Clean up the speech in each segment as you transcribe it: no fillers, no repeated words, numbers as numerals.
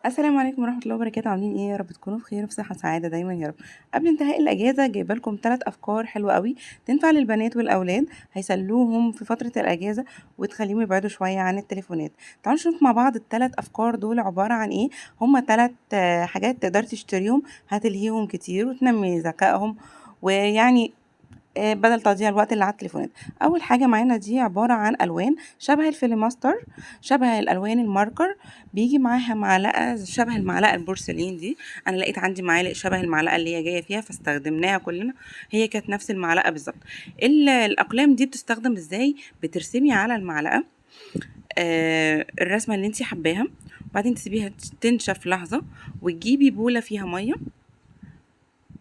السلام عليكم ورحمة الله وبركاته. عاملين ايه؟ يا رب تكونوا بخير وفي صحة سعادة دايما يا رب. قبل انتهاء الأجازة جايبة لكم 3 أفكار حلوة قوي تنفع للبنات والأولاد، هيسلوهم في فترة الأجازة وتخليهم يبعدوا شوية عن التليفونات. تعالوا نشوف مع بعض ال3 أفكار دول عبارة عن ايه. هما 3 حاجات تقدر تشتريهم هتلهيهم كتير وتنمي ذكائهم، ويعني بدل تضييع الوقت اللي على التليفونات. اول حاجه معانا دي عباره عن الوان شبه الفيلماستر، شبه الالوان الماركر. بيجي معاها معلقه شبه المعلقه البورسلين دي. انا لقيت عندي معالق شبه المعلقه اللي هي جايه فيها فاستخدمناها كلنا، هي كانت نفس المعلقه بالظبط. الاقلام دي بتستخدم ازاي؟ بترسمي على المعلقه الرسمه اللي انت حباها، وبعدين تسيبيها تنشف لحظه، وتجيبي بوله فيها ميه.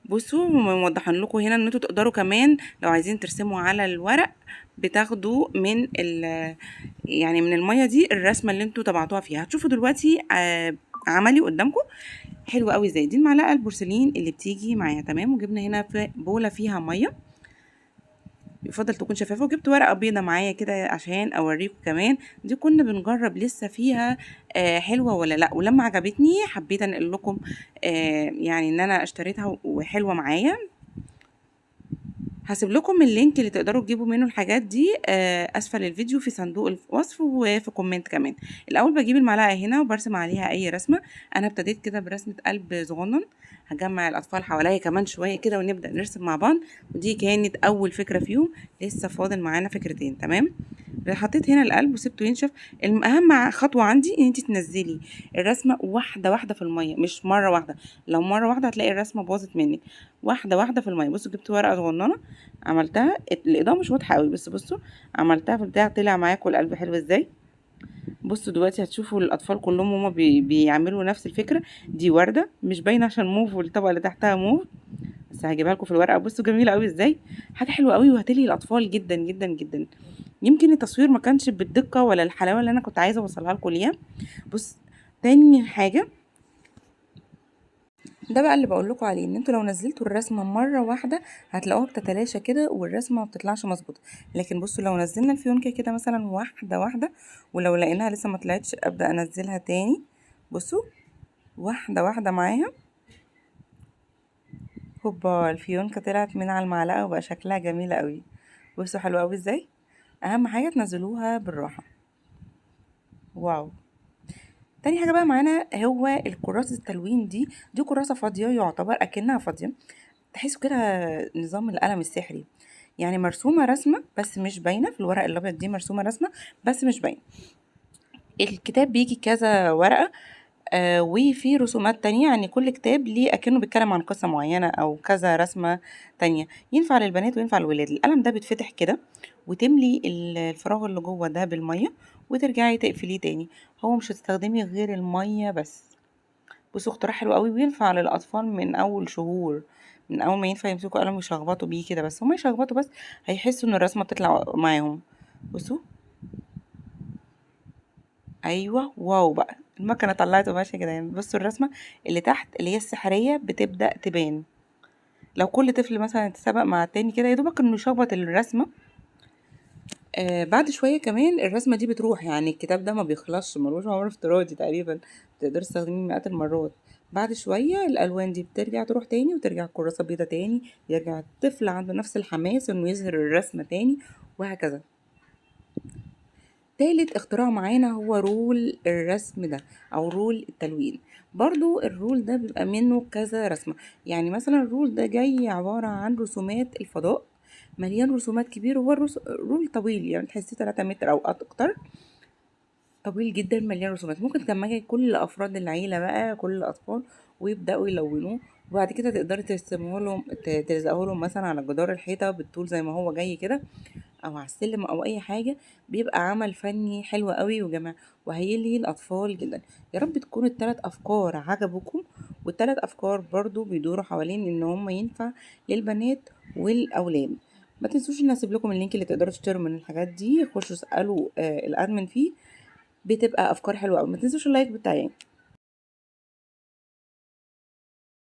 بصوا موضحين لكم هنا ان انتوا تقدروا كمان لو عايزين ترسموا على الورق بتاخدوا من يعني من المية دي الرسمة اللي انتوا طبعتوها فيها. هتشوفوا دلوقتي عملي قدامكم حلو قوي ازاي. دي المعلقة البورسلين اللي بتيجي معايا تمام، وجبنا هنا في بولة فيها مية، يفضل تكون شفافة، وجبت ورقة بيضة معايا كده عشان اوريكم كمان. دي كنا بنجرب لسه فيها حلوة ولا لا، ولما عجبتني حبيت انقل لكم يعني ان انا اشتريتها وحلوة معايا. هسيب لكم اللينك اللي تقدروا تجيبوا منه الحاجات دي اسفل الفيديو في صندوق الوصف وفي كومنت كمان. الاول بجيب المعلقه هنا وبرسم عليها اي رسمه. انا ابتديت كده برسمه قلب صغنن، هجمع الاطفال حواليا كمان شويه كده ونبدا نرسم مع بعض. ودي كانت اول فكره فيهم، لسه فاضل معانا فكرتين. تمام، حطيت هنا القلب وسبته ينشف. اهم خطوه عندي ان انت تنزلي الرسمه واحده واحده في الميه، مش مره واحده. لو مره واحده هتلاقي الرسمه باظت منك. واحده واحده في الميه. بصوا جبت ورقه صغننه عملتها، الاضاءه مش واضحه قوي بس بصوا عملتها في البتاع طلع معاكم القلب حلو ازاي. بصوا دلوقتي هتشوفوا الاطفال كلهم هما بيعملوا نفس الفكره. دي ورده مش باينه عشان موف والطبقه اللي تحتها موف، بس هجيبها لكم في الورقه. بصوا جميله قوي ازاي، حاجه حلوه قوي وهتلهي الاطفال جدا جدا جدا. يمكن التصوير ما كانش بالدقه ولا الحلاوه اللي انا كنت عايزه اوصلها لكم ليها. بص، تاني حاجه ده بقى اللي بقول لكم عليه، ان انتوا لو نزلتوا الرسمه مره واحده هتلاقوها بتتلاشى كده والرسمه ما بتطلعش مظبوطه. لكن بصوا لو نزلنا الفيونكه كده مثلا واحده واحده، ولو لقيناها لسه ما طلعتش ابدا انزلها تاني. بصوا واحده واحده معاها، هوبا الفيونكه طلعت من على المعلقه وبقى شكلها جميل قوي. بصوا حلوه قوي ازاي. اهم حاجه تنزلوها بالراحه. واو. تاني حاجه بقى معانا هو الكراسه التلوين دي كراسه فاضيه، يعتبر اكنها فاضيه. تحسوا كده نظام القلم السحري، يعني مرسومة رسمة بس مش باينة. في الورق الأبيض دي مرسومة رسمة بس مش باينة. الكتاب بيجي كذا ورقة وفي رسومات تانية، يعني كل كتاب ليه أكنه بيتكلم عن قصة معينة أو كذا رسمة تانية. ينفع للبنات وينفع للولاد. القلم ده بيتفتح كده وتملي الفراغ اللي جوه ده بالمية وترجعي تقفليه تاني. هو مش هتستخدمي غير المية بس. بصوا اختراع حلو قوي وينفع للاطفال من اول شهور، من اول ما ينفع يمسكوا قلم يشخبطوا بيه كده، بس هما يشخبطوا بس هيحسوا ان الرسمه بتطلع معاهم. بصوا ايوه واو بقى المكنه طلعت قماشه كده. يعني بصوا الرسمه اللي تحت اللي هي السحريه بتبدا تبان. لو كل طفل مثلا اتسابق مع التاني كده يا دوبك انه يشخبط الرسمه بعد شويه كمان الرسمه دي بتروح. يعني الكتاب ده ما بيخلصش، ملوش عمر افتراضي تقريبا، تقدر تستخدميه مئات المرات. بعد شويه الالوان دي بترجع تروح تاني وترجع الكراسه بيضه تاني، يرجع الطفل عنده نفس الحماس انه يظهر الرسمه تاني، وهكذا. تالت اختراع معانا هو رول الرسم ده او رول التلوين. برضو الرول ده بيبقى منه كذا رسمة. يعني مثلا الرول ده جاي عبارة عن رسومات الفضاء، مليان رسومات كبير. هو الرول طويل، يعني تحسيه 3 متر او اكتر، طويل جدا مليان رسومات. ممكن تجمعي كل افراد العيله بقى، كل الاطفال، ويبداوا يلونوه. وبعد كده تقدري ترسموه لهم، تلزقوه لهم مثلا على جدار الحيطه بالطول زي ما هو جاي كده، او على السلم او اي حاجه. بيبقى عمل فني حلو قوي وجماعي وهيلهي الاطفال جدا. يا رب تكون الثلاث افكار عجبوكم، والثلاث افكار برضو بيدوروا حوالين ان هم ينفع للبنات والاولاد. ما تنسوش ان اسيب لكم اللينك اللي تقدروا تشتروا من الحاجات دي. خشوا اسالوا الادمن فيه، بتبقى افكار حلوه قوي. ما تنسوش اللايك بتاعي.